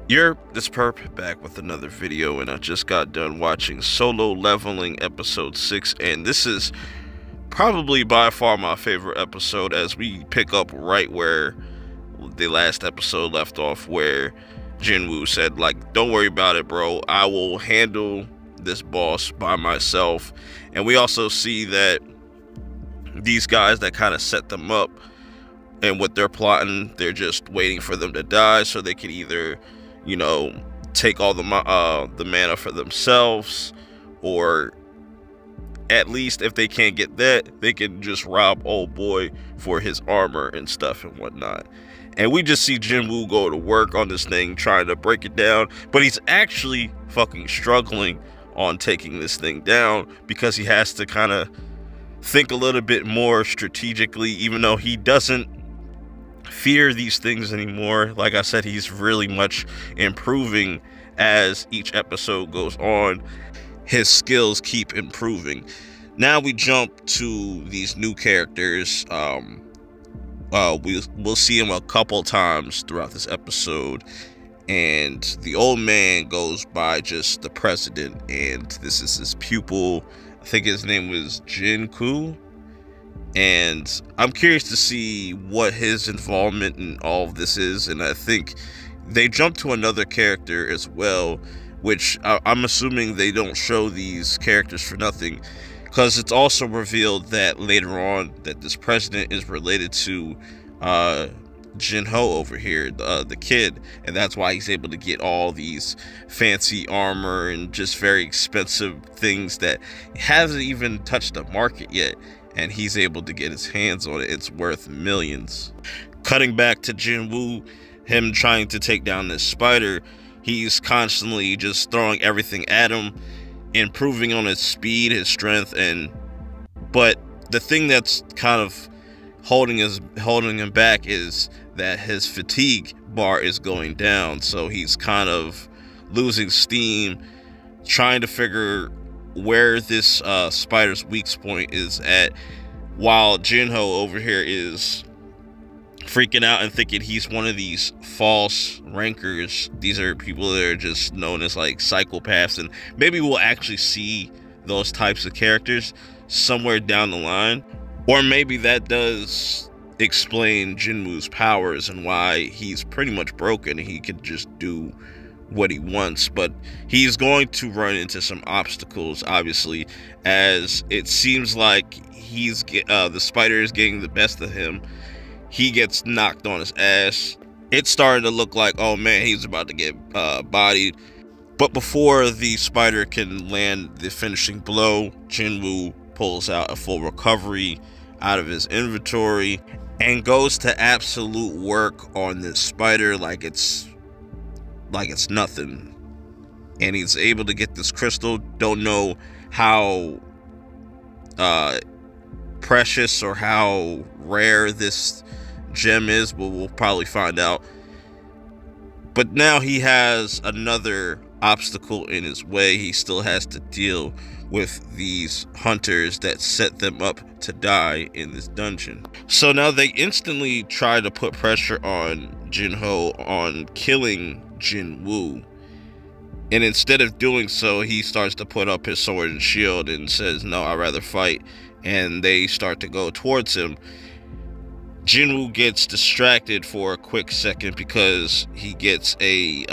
You're this perp back with another video, and I just got done watching Solo Leveling episode 6, and this is probably by far my favorite episode, as we pick up right where the last episode left off, where Jinwoo said, like, don't worry about it, bro, I will handle this boss by myself. And we also see that these guys that kind of set them up and what they're plotting, they're just waiting for them to die so they can either, you know, take all the mana for themselves, or at least if they can't get that, they can just rob old boy for his armor and stuff and whatnot. And we just see Jinwoo go to work on this thing, trying to break it down, but he's actually fucking struggling on taking this thing down because he has to kind of think a little bit more strategically, even though he doesn't fear these things anymore. Like I said, he's really much improving as each episode goes on. His skills keep improving. Now we jump to these new characters. We'll see him a couple times throughout this episode, and the old man goes by just the president, and this is his pupil. I think his name was Jin-Koo. And I'm curious to see what his involvement in all of this is. And I think they jump to another character as well, which I'm assuming they don't show these characters for nothing, because it's also revealed that later on that this president is related to Jin-Ho over here, the kid, and that's why he's able to get all these fancy armor and just very expensive things that hasn't even touched the market yet. And he's able to get his hands on it. It's worth millions. Cutting back to Jinwoo, him trying to take down this spider, he's constantly just throwing everything at him, improving on his speed, his strength, but the thing that's kind of holding him back is that his fatigue bar is going down, so he's kind of losing steam, trying to figure where this spider's weak point is at, while Jin-Ho over here is freaking out and thinking he's one of these false rankers. These are people that are just known as like psychopaths, and maybe we'll actually see those types of characters somewhere down the line, or maybe that does explain Jinwoo's powers and why he's pretty much broken and he could just do what he wants. But he's going to run into some obstacles, obviously, as it seems like the spider is getting the best of him. He gets knocked on his ass. It's starting to look like, oh man, he's about to get bodied. But before the spider can land the finishing blow, Jinwoo pulls out a full recovery out of his inventory and goes to absolute work on this spider like it's nothing. And he's able to get this crystal. Don't know how precious or how rare this gem is, but we'll probably find out. But now he has another obstacle in his way. He still has to deal with these hunters that set them up to die in this dungeon. So now they instantly try to put pressure on Jin-Ho on killing Jinwoo, and instead of doing so, he starts to put up his sword and shield and says, no, I'd rather fight. And they start to go towards him. Jinwoo gets distracted for a quick second because he gets a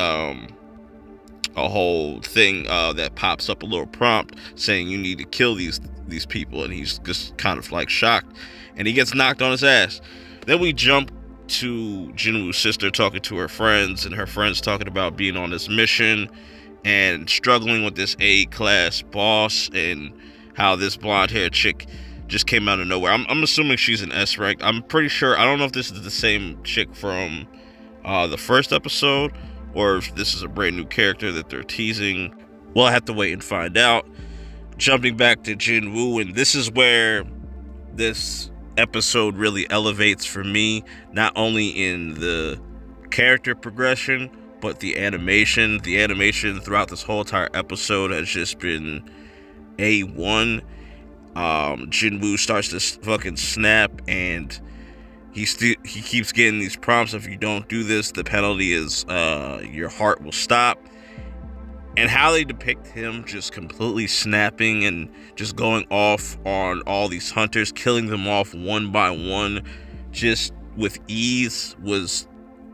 whole thing that pops up, a little prompt saying you need to kill these people, and he's just kind of like shocked, and he gets knocked on his ass. Then we jump to Jinwoo's sister talking to her friends, and her friends talking about being on this mission and struggling with this A-class boss, and how this blonde-haired chick just came out of nowhere. I'm assuming she's an S rank. I'm pretty sure. I don't know if this is the same chick from the first episode, or if this is a brand new character that they're teasing. We'll have to wait and find out. Jumping back to Jinwoo, and this is where this episode really elevates for me, not only in the character progression, but the animation. The animation throughout this whole entire episode has just been A1. Jinwoo starts to fucking snap, and he keeps getting these prompts. If you don't do this, the penalty is your heart will stop. And how they depict him just completely snapping and just going off on all these hunters, killing them off one by one, just with ease, was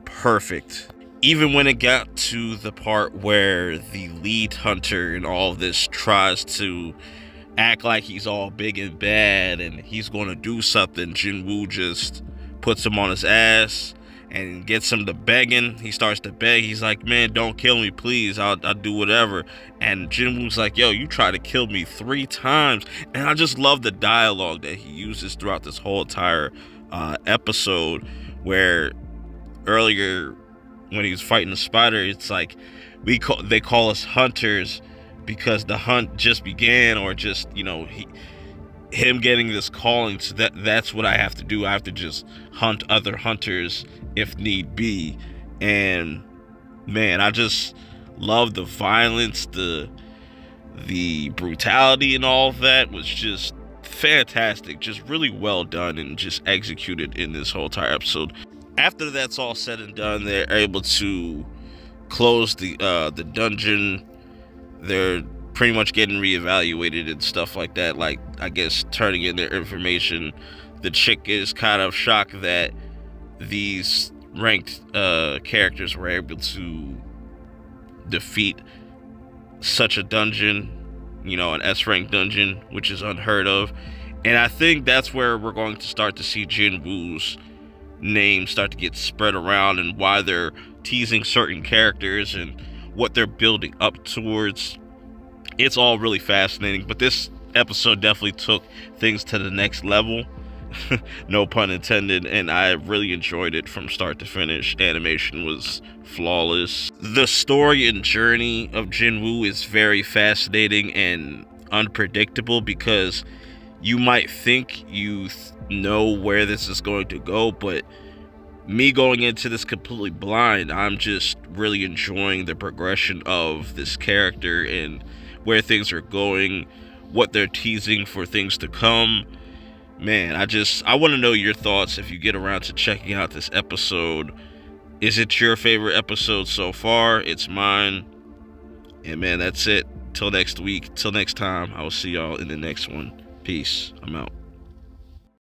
perfect. Even when it got to the part where the lead hunter in all of this tries to act like he's all big and bad and he's going to do something, Jinwoo just puts him on his ass and gets him to begging. He starts to beg. He's like, man, don't kill me, please. I'll do whatever. And Jinwoo's like, yo, you tried to kill me 3 times. And I just love the dialogue that he uses throughout this whole entire episode, where earlier when he was fighting the spider, it's like they call us hunters because the hunt just began, or just, you know, him getting this calling, so that's what I have to do. I have to just hunt other hunters if need be. And man, I just love the violence, the brutality, and all of that was just fantastic. Just really well done and just executed in this whole entire episode. After that's all said and done, they're able to close the dungeon. They're pretty much getting reevaluated and stuff like that, like, I guess, turning in their information. The chick is kind of shocked that these ranked characters were able to defeat such a dungeon, you know, an S-rank dungeon, which is unheard of. And I think that's where we're going to start to see Jinwoo's name start to get spread around, and why they're teasing certain characters and what they're building up towards. It's all really fascinating, but this episode definitely took things to the next level. No pun intended, and I really enjoyed it from start to finish. Animation was flawless. The story and journey of Jinwoo is very fascinating and unpredictable, because you might think you know where this is going to go, but me going into this completely blind, I'm just really enjoying the progression of this character and where things are going, what they're teasing for things to come. Man, I want to know your thoughts if you get around to checking out this episode. Is it your favorite episode so far? It's mine. And man, that's it. Till next week, till next time, I will see y'all in the next one. Peace. I'm out.